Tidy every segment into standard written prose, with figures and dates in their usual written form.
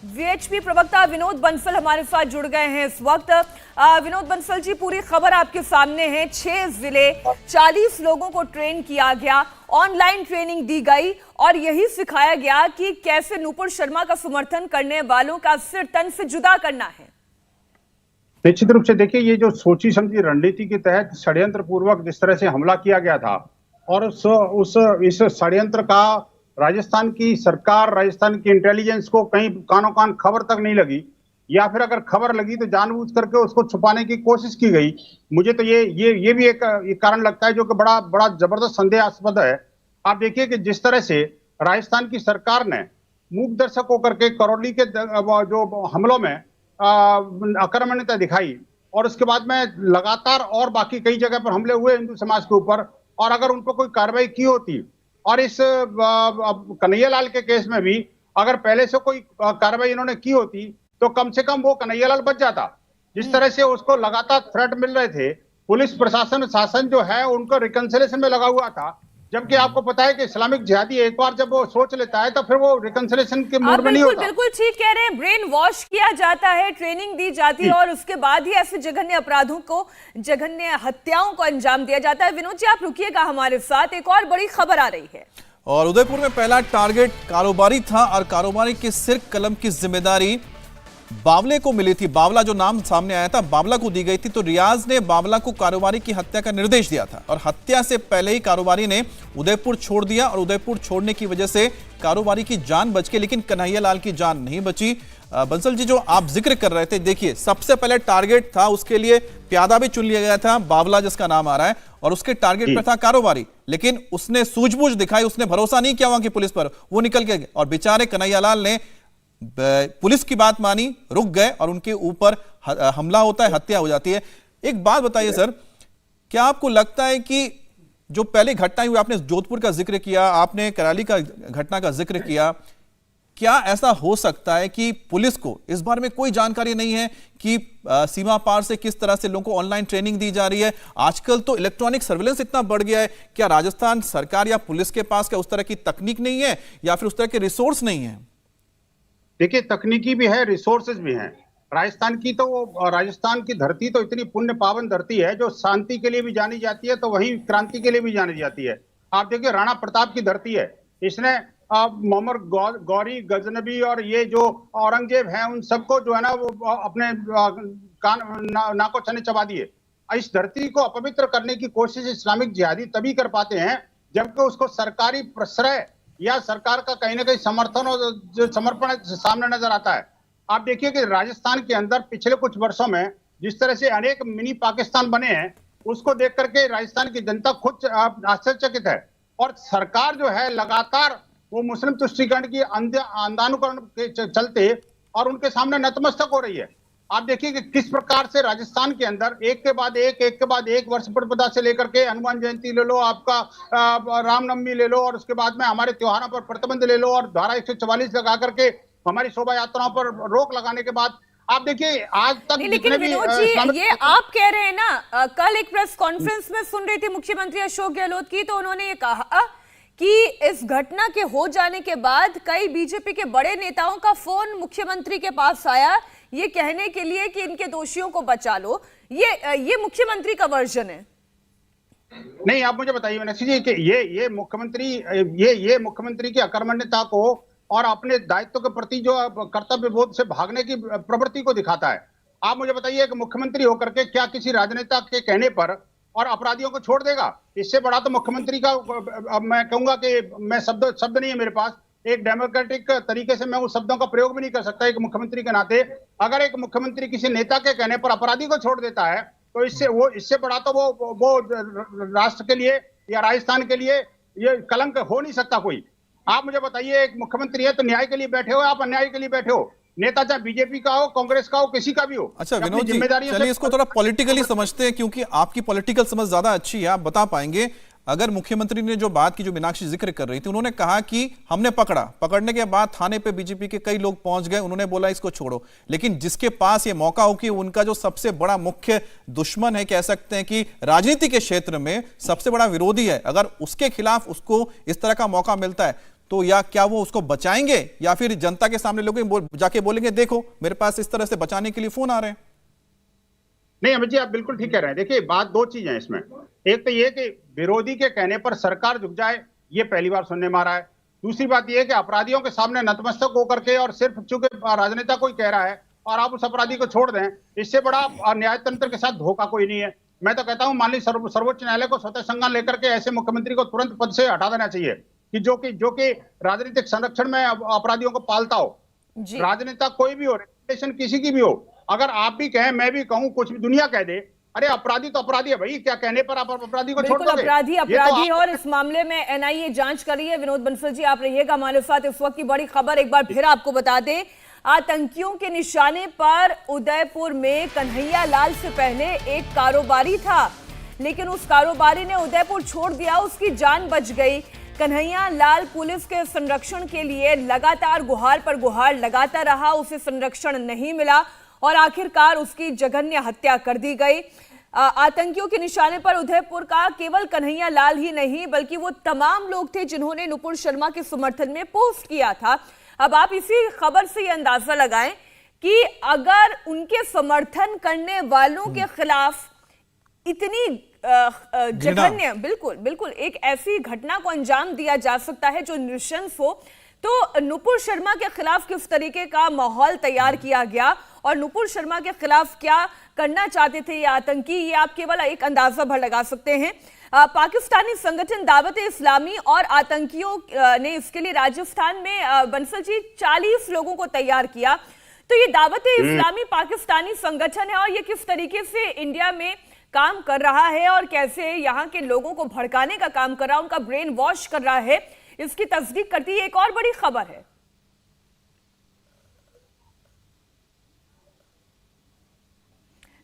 VHP प्रवक्ता विनोद बंसल हमारे साथ जुड़ गए हैं इस वक्त। विनोद बंसल जी, पूरी खबर आपके सामने है। 6 जिले 40 लोगों को ट्रेन किया गया, ऑनलाइन ट्रेनिंग दी गई और यही सिखाया गया कि कैसे नूपुर शर्मा का समर्थन करने वालों का सिर तन से जुदा करना है। निश्चित रूप से देखिए, ये जो सोची समझी रणनीति के तहत षड्यंत्र पूर्वक जिस तरह से हमला किया गया था और इस षड्यंत्र का राजस्थान की सरकार, राजस्थान की इंटेलिजेंस को कहीं कानों कान खबर तक नहीं लगी, या फिर अगर खबर लगी तो जानबूझ करके उसको छुपाने की कोशिश की गई। मुझे तो ये भी एक कारण लगता है जो कि बड़ा जबरदस्त संदेहास्पद है। आप देखिए कि जिस तरह से राजस्थान की सरकार ने मूक दर्शक होकर के करौली के जो हमलों में आक्रामकता दिखाई और उसके बाद में लगातार और बाकी कई जगह पर हमले हुए हिंदू समाज के ऊपर, और अगर उन पर कोई कार्रवाई की होती और इस कन्हैयालाल के केस में भी अगर पहले से कोई कार्रवाई इन्होंने की होती तो कम से कम वो कन्हैयालाल बच जाता। जिस तरह से उसको लगातार थ्रेट मिल रहे थे, पुलिस प्रशासन शासन जो है उनको रिकंसिलिएशन में लगा हुआ था, जबकि आपको पता है कि इस्लामिक जिहादी एक बार जब वो सोच लेता है तो फिर वो रिकंसिलिएशन के मूड में नहीं होता। बिल्कुल ठीक कह रहे हैं, ब्रेन वॉश किया जाता है, ट्रेनिंग दी जाती है और उसके बाद ही ऐसे जघन्य अपराधों को, जघन्य हत्याओं को अंजाम दिया जाता है। विनोद जी, आप रुकिएगा हमारे साथ, एक और बड़ी खबर आ रही है। और उदयपुर में पहला टारगेट कारोबारी था और कारोबारी के सिर कलम की जिम्मेदारी बावले को मिली थी। बावला जो नाम सामने आया था, बावला को दी गई थी। तो रियाज ने बावला को कारोबारी की हत्या का निर्देश दिया था और हत्या से पहले ही कारोबारी ने उदयपुर छोड़ दिया और उदयपुर छोड़ने की वजह से कारोबारी की जान बच गई, लेकिन कन्हैयालाल की जान नहीं बची। बंसल जी, जो आप जिक्र कर रहे थे, देखिए सबसे पहले टारगेट था, उसके लिए प्यादा भी चुन लिया गया था, बावला जिसका नाम आ रहा है, और उसके टारगेट पर था कारोबारी, लेकिन उसने सूझबूझ दिखाई, उसने भरोसा नहीं किया वहां की पुलिस पर, वो निकल गए और बेचारे कन्हैयालाल ने पुलिस की बात मानी, रुक गए और उनके ऊपर हमला होता है, हत्या हो जाती है। एक बात बताइए सर, क्या आपको लगता है कि जो पहले घटना हुई, आपने जोधपुर का जिक्र किया, आपने कराली का घटना का जिक्र किया, क्या ऐसा हो सकता है कि पुलिस को इस बारे में कोई जानकारी नहीं है कि सीमा पार से किस तरह से लोगों को ऑनलाइन ट्रेनिंग दी जा रही है? आजकल तो इलेक्ट्रॉनिक सर्विलेंस इतना बढ़ गया है, क्या राजस्थान सरकार या पुलिस के पास क्या उस तरह की तकनीक नहीं है या फिर उस तरह के रिसोर्स नहीं है? देखिए, तकनीकी भी है, रिसोर्सेज भी हैं। राजस्थान की धरती तो इतनी पुण्य पावन धरती है जो शांति के लिए भी जानी जाती है, तो वहीं क्रांति के लिए भी जानी जाती है। आप देखिए, राणा प्रताप की धरती है, इसने मोहम्मद गौरी, गजनबी और ये जो औरंगजेब हैं उन सबको जो है ना वो अपने नाको चने चबा दिए। इस धरती को अपवित्र करने की कोशिश इस्लामिक जिहादी तभी कर पाते हैं जबकि उसको सरकारी प्रश्रय या सरकार का कहीं ना कहीं समर्थन और जो समर्पण सामने नजर आता है। आप देखिए कि राजस्थान के अंदर पिछले कुछ वर्षों में जिस तरह से अनेक मिनी पाकिस्तान बने हैं, उसको देख करके राजस्थान की जनता खुद आश्चर्यचकित है। और सरकार जो है लगातार वो मुस्लिम तुष्टीकरण की अंधानुकरण के चलते और उनके सामने नतमस्तक हो रही है। आप देखिए कि किस प्रकार से राजस्थान के अंदर एक के बाद एक वर्ष प्रतिपदा से लेकर के हनुमान जयंती ले लो, आपका रामनवमी ले लो, और उसके बाद में हमारे त्योहारों पर प्रतिबंध ले लो, और धारा 144 लगा करके हमारी शोभा यात्राओं पर रोक लगाने के बाद आप देखिए आज तक लेकिन विनोद जी, ये आप कह रहे हैं ना, कल एक प्रेस कॉन्फ्रेंस में सुन रही थी मुख्यमंत्री अशोक गहलोत की, तो उन्होंने ये कहा कि इस घटना के हो जाने के बाद कई बीजेपी के बड़े नेताओं का फोन मुख्यमंत्री के पास आया ये कहने के लिए कि इनके दोषियों को बचा लो। ये मुख्यमंत्री का वर्जन है। नहीं, आप मुझे बताइए मीनाक्षी जी कि ये मुख्यमंत्री की अकर्मण्यता को और अपने दायित्व के प्रति जो कर्तव्य बोध से भागने की प्रवृत्ति को दिखाता है। आप मुझे बताइए कि मुख्यमंत्री होकर के क्या किसी राजनेता के कहने पर और अपराधियों को छोड़ देगा? इससे बड़ा तो मुख्यमंत्री का, अब मैं कहूंगा कि मैं शब्द नहीं है मेरे पास, एक डेमोक्रेटिक तरीके से मैं उस शब्दों का प्रयोग भी नहीं कर सकता एक मुख्यमंत्री के नाते। अगर एक मुख्यमंत्री किसी नेता के कहने पर अपराधी को छोड़ देता है तो इससे बड़ा तो वो राष्ट्र के लिए या राजस्थान के लिए ये कलंक हो नहीं सकता कोई। आप मुझे बताइए, एक मुख्यमंत्री है तो न्याय के लिए बैठे हो, आप अन्याय के लिए बैठे हो। नेता चाहे बीजेपी का हो, कांग्रेस का हो, किसी का भी हो। अच्छा विनोद जी, चलिए इसको थोड़ा पॉलिटिकली समझते हैं क्योंकि आपकी पॉलिटिकल समझ ज्यादा अच्छी है, आप बता पाएंगे। अगर मुख्यमंत्री ने जो बात की, जो मीनाक्षी जिक्र कर रही थी, उन्होंने कहा कि हमने पकड़ने के बाद थाने पे बीजेपी के कई लोग पहुंच गए, उन्होंने बोला इसको छोड़ो, लेकिन जिसके पास ये मौका हो कि उनका जो सबसे बड़ा मुख्य दुश्मन है, कह सकते हैं कि राजनीति के क्षेत्र में सबसे बड़ा विरोधी है, अगर उसके खिलाफ उसको इस तरह का मौका मिलता है तो या क्या वो उसको बचाएंगे या फिर जनता के सामने लोग जाके बोलेंगे देखो मेरे पास इस तरह से बचाने के लिए फोन आ रहे हैं? नहीं अमित जी, आप बिल्कुल ठीक कह रहे हैं। देखिए, बात दो चीजें हैं इसमें। एक तो ये कि विरोधी के कहने पर सरकार झुक जाए, ये पहली बार सुनने में आ रहा है। दूसरी बात यह है कि अपराधियों के सामने नतमस्तक होकर के और सिर्फ चूंकि राजनेता कोई कह रहा है और आप उस अपराधी को छोड़ दें, इससे बड़ा न्याय तंत्र के साथ धोखा कोई नहीं है। मैं तो कहता हूं मान ली सर्वोच्च न्यायालय को स्वतः संज्ञान लेकर के ऐसे मुख्यमंत्री को तुरंत पद से हटा देना चाहिए कि जो कि राजनीतिक संरक्षण में अपराधियों को पालता हो। राजनेता कोई भी हो, रेपुटेशन किसी की भी हो, अगर आप भी कहें मैं भी कहूं कुछ भी दुनिया कह दे, अरे अपराधी तो अपराधी है भाई, क्या कहने पर आप अपराधी को छोड़ दोगे? अपराधी अपराधी और इस मामले में एनआईए जांच कर रही है। विनोद बंसल जी आप रहिएगा हमारे साथ। इस वक्त की बड़ी खबर एक बार फिर आपको बता दें, आतंकियों के निशाने पर उदयपुर में कन्हैया लाल से पहले एक कारोबारी था, लेकिन उस कारोबारी ने उदयपुर छोड़ दिया, उसकी जान बच गई। कन्हैया लाल पुलिस के संरक्षण के लिए लगातार गुहार पर गुहार लगाता रहा, उसे संरक्षण नहीं मिला और आखिरकार उसकी जघन्य हत्या कर दी गई। आतंकियों के निशाने पर उदयपुर का केवल कन्हैया लाल ही नहीं बल्कि वो तमाम लोग थे जिन्होंने नुपुर शर्मा के समर्थन में पोस्ट किया था। अब आप इसी खबर से ये अंदाजा लगाएं कि अगर उनके समर्थन करने वालों के खिलाफ इतनी जघन्य बिल्कुल बिल्कुल एक ऐसी घटना को अंजाम दिया जा सकता है जो नृशंस हो, तो नुपुर शर्मा के खिलाफ किस तरीके का माहौल तैयार किया गया और नुपुर शर्मा के खिलाफ क्या करना चाहते थे ये आतंकी, ये आप केवल एक अंदाजा भर लगा सकते हैं। पाकिस्तानी संगठन दावत-ए-इस्लामी और आतंकियों ने इसके लिए राजस्थान में बंसल जी 40 लोगों को तैयार किया। तो ये दावत-ए-इस्लामी पाकिस्तानी संगठन है और ये किस तरीके से इंडिया में काम कर रहा है और कैसे यहाँ के लोगों को भड़काने का काम कर रहा है, उनका ब्रेन वॉश कर रहा है, इसकी तस्दीक करती है एक और बड़ी खबर है।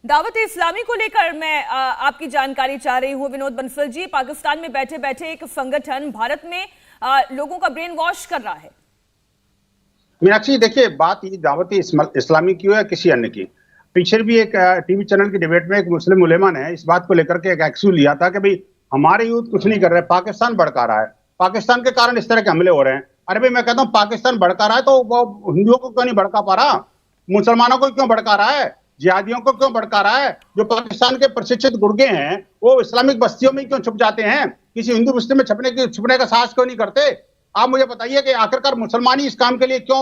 दावत-ए-इस्लामी को लेकर मैं आपकी जानकारी चाह रही हूं विनोद बंसल जी। पाकिस्तान में बैठे बैठे एक संगठन भारत में लोगों का ब्रेन वॉश कर रहा है। मीनाक्षी देखिए, बात ये दावत-ए-इस्लामी की हो या किसी अन्य की, पीछे भी एक टीवी चैनल की डिबेट में एक मुस्लिम उलेमा ने इस बात को लेकर के एक एक्शन लिया था कि भाई हमारे यूथ कुछ नहीं कर रहे, पाकिस्तान भड़का रहा है, पाकिस्तान के कारण इस तरह के हमले हो रहे हैं। अरे भाई मैं कहता हूँ पाकिस्तान भड़का रहा है तो वो हिंदुओं को क्यों नहीं भड़का पा रहा, मुसलमानों को क्यों भड़का रहा है, जिहादियों को क्यों भड़का रहा है? जो पाकिस्तान के प्रशिक्षित गुर्गे हैं वो इस्लामिक बस्तियों में क्यों छुप जाते हैं, किसी हिंदू बस्ती में छुपने का साहस क्यों नहीं करते? आप मुझे बताइए कि आखिरकार मुसलमान ही इस काम के लिए क्यों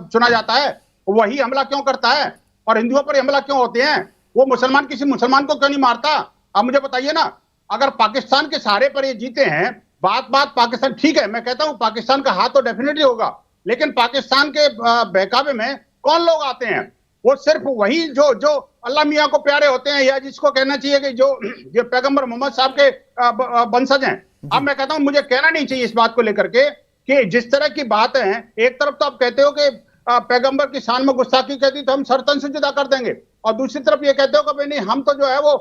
चुना जाता है, वही हमला क्यों करता है और हिंदुओं पर हमला क्यों होते हैं? वो मुसलमान किसी मुसलमान को क्यों नहीं मारता? आप मुझे बताइए ना। अगर पाकिस्तान के सहारे पर ये जीते हैं, बात पाकिस्तान, ठीक है मैं कहता हूं पाकिस्तान का हाथ तो डेफिनेटली होगा, लेकिन पाकिस्तान के बहकावे में कौन लोग आते हैं? वो सिर्फ वही जो अल्लाह मियाँ को प्यारे होते हैं या जिसको कहना चाहिए कि जो पैगंबर मोहम्मद साहब के वंशज हैं। अब मैं कहता हूं मुझे कहना नहीं चाहिए इस बात को लेकर के कि जिस तरह की बात है, एक तरफ तो आप कहते हो कि पैगंबर की शान में गुस्ताखी कहती तो हम सरतन से जुदा कर देंगे, और दूसरी तरफ ये कहते हो कि भाई नहीं हम तो जो है वो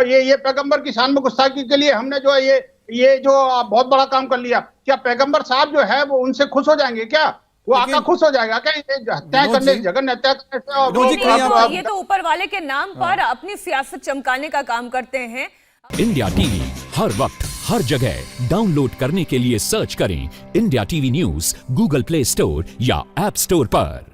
ये पैगंबर की शान में गुस्ताखी के लिए हमने जो है ये जो बहुत बड़ा काम कर लिया। क्या पैगंबर साहब जो है वो उनसे खुश हो जाएंगे? क्या वो आका खुश हो जाएगा क्या हत्या करने, जघन्य हत्या करने? ये तो ऊपर वाले के नाम पर अपनी सियासत चमकाने का काम करते हैं। इंडिया टीवी हर वक्त हर जगह डाउनलोड करने के लिए सर्च करें India TV news Google play store या ऐप स्टोर पर।